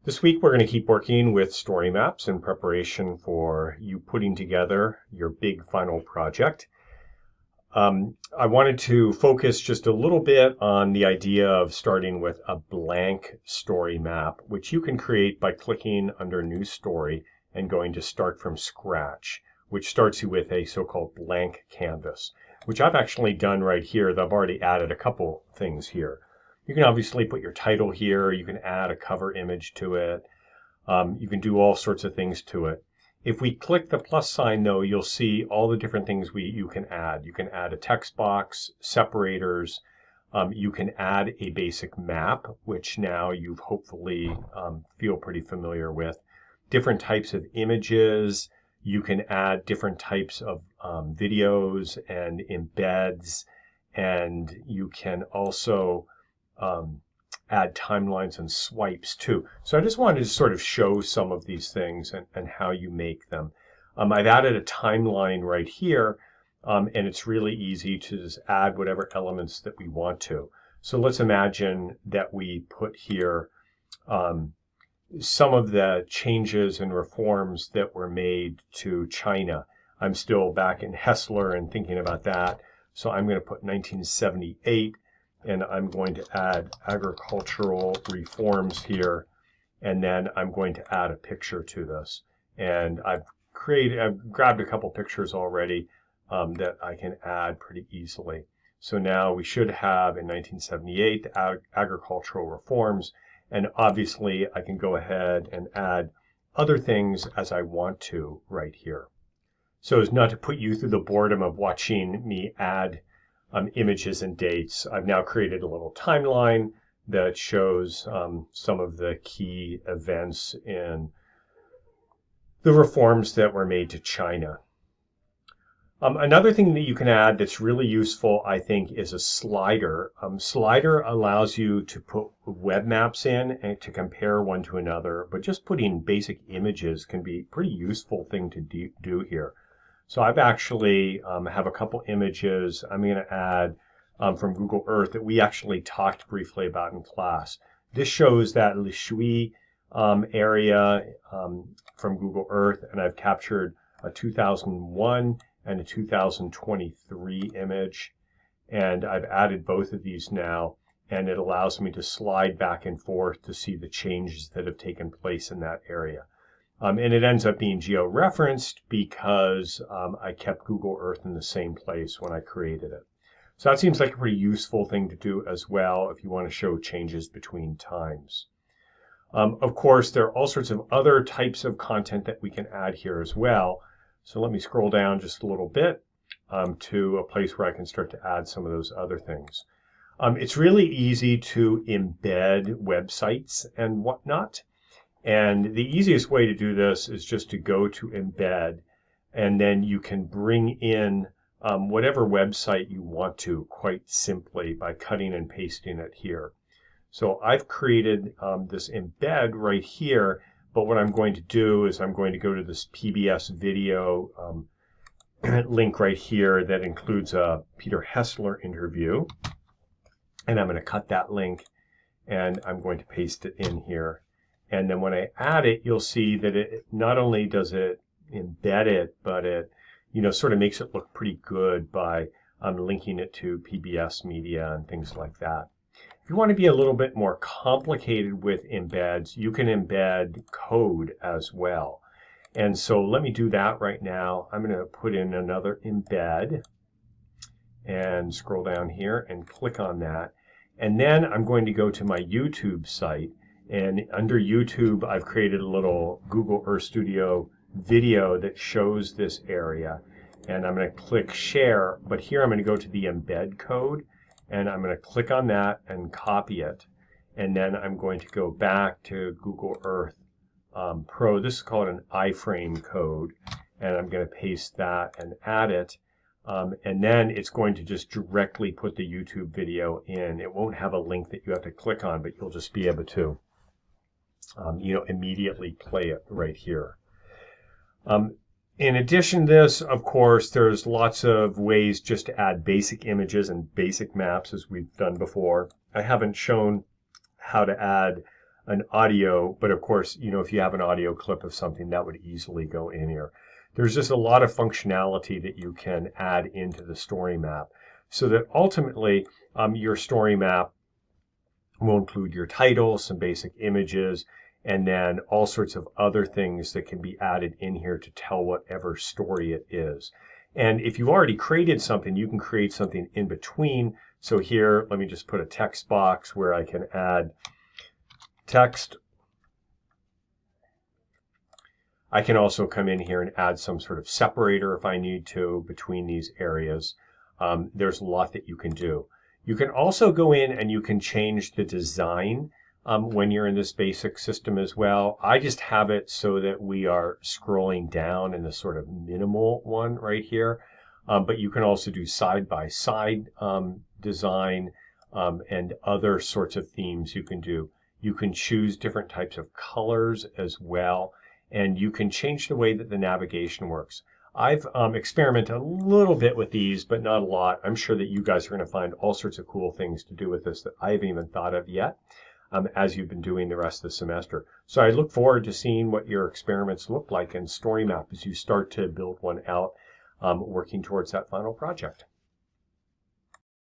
This week, we're going to keep working with story maps in preparation for you putting together your big final project. I wanted to focus just a little bit on the idea of starting with a blank story map, which you can create by clicking under New Story and going to Start from Scratch, which starts you with a so-called blank canvas, which I've actually done right here. I've already added a couple things here. You can obviously put your title here. You can add a cover image to it. You can do all sorts of things to it. If we click the plus sign, though, you'll see all the different things you can add. You can add a text box, separators. You can add a basic map, which now you've hopefully feel pretty familiar with. Different types of images. You can add different types of videos and embeds. And you can also add timelines and swipes too. So I just wanted to sort of show some of these things and how you make them. I've added a timeline right here, and it's really easy to just add whatever elements that we want to. So let's imagine that we put here some of the changes and reforms that were made to China. I'm still back in Hessler and thinking about that. So I'm going to put 1978. And I'm going to add agricultural reforms here, and then I'm going to add a picture to this. And I've grabbed a couple pictures already that I can add pretty easily. So now we should have in 1978 the agricultural reforms, and obviously I can go ahead and add other things as I want to right here. So as not to put you through the boredom of watching me add images and dates, I've now created a little timeline that shows some of the key events in the reforms that were made to China. Another thing that you can add that's really useful, I think, is a slider. Slider allows you to put web maps in and to compare one to another, but just putting basic images can be a pretty useful thing to do here. So I've actually have a couple images I'm going to add from Google Earth that we actually talked briefly about in class. This shows that Lishui area from Google Earth, and I've captured a 2001 and a 2023 image. And I've added both of these now, and it allows me to slide back and forth to see the changes that have taken place in that area. And it ends up being geo-referenced because I kept Google Earth in the same place when I created it. So that seems like a pretty useful thing to do as well if you want to show changes between times. Of course, there are all sorts of other types of content that we can add here as well. So let me scroll down just a little bit to a place where I can start to add some of those other things. It's really easy to embed websites and whatnot. And the easiest way to do this is just to go to embed, and then you can bring in whatever website you want to quite simply by cutting and pasting it here. So I've created this embed right here, but what I'm going to do is I'm going to go to this PBS video link right here that includes a Peter Hessler interview, and I'm going to cut that link and I'm going to paste it in here. And then when I add it, you'll see that it not only does it embed it, but it, sort of makes it look pretty good by linking it to PBS media and things like that. If you want to be a little bit more complicated with embeds, you can embed code as well. And so let me do that right now. I'm going to put in another embed and scroll down here and click on that. And then I'm going to go to my YouTube site. And under YouTube, I've created a little Google Earth Studio video that shows this area. And I'm going to click share, but here I'm going to go to the embed code, and I'm going to click on that and copy it. And then I'm going to go back to Google Earth Pro. This is called an iframe code, and I'm going to paste that and add it. And then it's going to just directly put the YouTube video in. It won't have a link that you have to click on, but you'll just be able to immediately play it right here. In addition to this, of course, there's lots of ways just to add basic images and basic maps as we've done before. I haven't shown how to add an audio, but of course, if you have an audio clip of something, that would easily go in here. There's just a lot of functionality that you can add into the story map so that ultimately your story map will include your title, some basic images, and then all sorts of other things that can be added in here to tell whatever story it is. And if you've already created something, you can create something in between. So here, let me just put a text box where I can add text. I can also come in here and add some sort of separator if I need to between these areas. There's a lot that you can do. You can also go in and you can change the design when you're in this basic system as well. I just have it so that we are scrolling down in the sort of minimal one right here. But you can also do side-by-side design and other sorts of themes you can do. You can choose different types of colors as well, and you can change the way that the navigation works. I've experimented a little bit with these, but not a lot. I'm sure that you guys are going to find all sorts of cool things to do with this that I haven't even thought of yet as you've been doing the rest of the semester. So I look forward to seeing what your experiments look like in StoryMap as you start to build one out, working towards that final project.